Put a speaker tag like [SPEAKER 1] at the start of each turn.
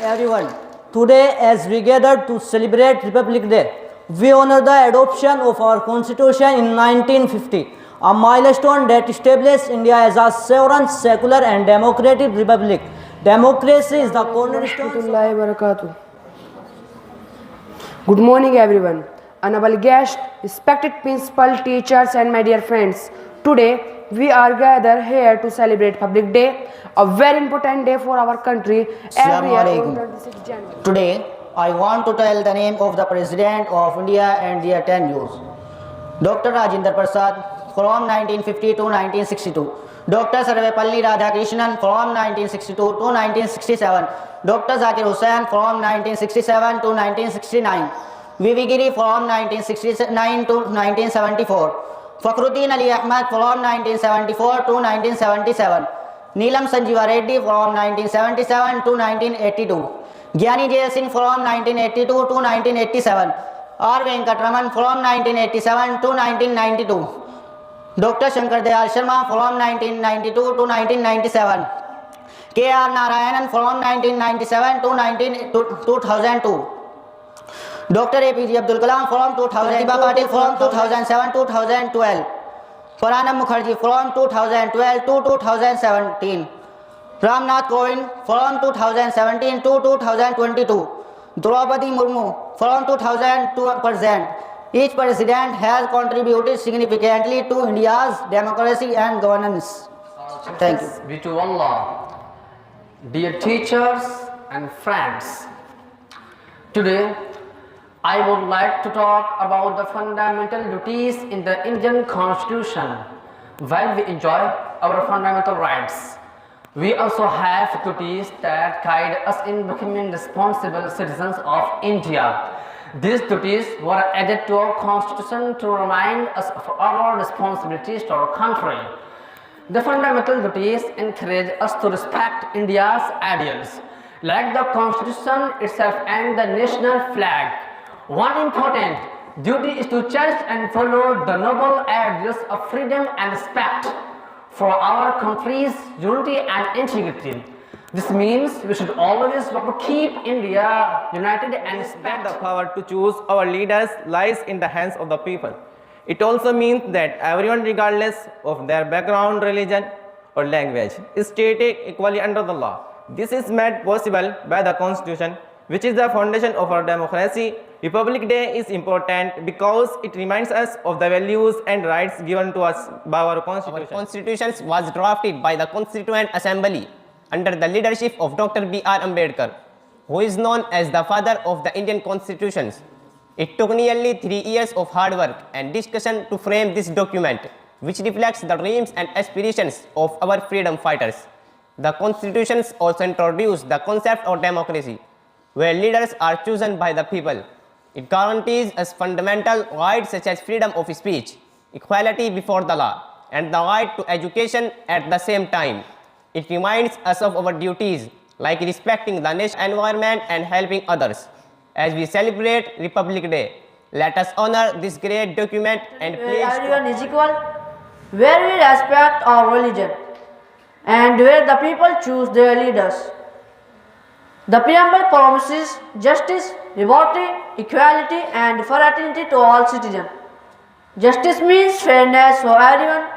[SPEAKER 1] everyone. Today, as we gather to celebrate Republic Day, we honor the adoption of our Constitution in 1950, a milestone that established India as a sovereign, secular, and democratic republic. Democracy is the cornerstone.
[SPEAKER 2] Good morning, everyone. Honorable guests, respected principal, teachers, and my dear friends. Today, we are gathered here to celebrate Republic Day, a very important day for our country. Every year on 26 January.
[SPEAKER 1] Today, I want to tell the name of the President of India and their 10 years. Dr. Rajendra Prasad from 1950 to 1962. Dr. Sarvepalli Radhakrishnan from 1962 to 1967. Dr. Zakir Hussain from 1967 to 1969. V.V. Giri from 1969 to 1974. Fakhruddin Ali Ahmad from 1974 to 1977. Neelam Sanjeeva Reddy from 1977 to 1982. Gyani Jai Singh from 1982 to 1987. R. Venkatraman from 1987 to 1992. Dr. Shankar Dayal Sharma from 1992 to 1997. K.R. Narayanan from 1997 to 2002. Dr. APJ Abdul Kalam from 2000, Pratibha Patil from 2007 to 2012, Pranab Mukherjee from 2012 to 2017, Ramnath Kovind from 2017 to 2022, Draupadi Murmu from 2000 to present. Each president has contributed significantly to India's democracy and governance. Thank you.
[SPEAKER 3] Be to Allah. Dear teachers and friends, today I would like to talk about the fundamental duties in the Indian Constitution. While we enjoy our fundamental rights, we also have duties that guide us in becoming responsible citizens of India. These duties were added to our Constitution to remind us of our responsibilities to our country. The fundamental duties encourage us to respect India's ideals, like the Constitution itself and the national flag. One important duty is to cherish and follow the noble ideals of freedom and respect for our country's unity and integrity. This means we should always work to keep India united and respect.
[SPEAKER 4] The power to choose our leaders lies in the hands of the people. It also means that everyone, regardless of their background, religion, or language, is treated equally under the law. This is made possible by the Constitution, which is the foundation of our democracy. Republic Day is important because it reminds us of the values and rights given to us by our Constitution.
[SPEAKER 5] Our Constitution was drafted by the Constituent Assembly under the leadership of Dr. B.R. Ambedkar, who is known as the father of the Indian Constitutions. It took nearly 3 years of hard work and discussion to frame this document, which reflects the dreams and aspirations of our freedom fighters. The Constitutions also introduced the concept of democracy, where leaders are chosen by the people. It guarantees us fundamental rights such as freedom of speech, equality before the law, and the right to education at the same time. It reminds us of our duties, like respecting the national environment and helping others. As we celebrate Republic Day, let us honor this great document and
[SPEAKER 6] where everyone is equal, where we respect our religion, and where the people choose their leaders. The preamble promises justice, liberty, equality, and fraternity to all citizens. Justice means fairness for everyone,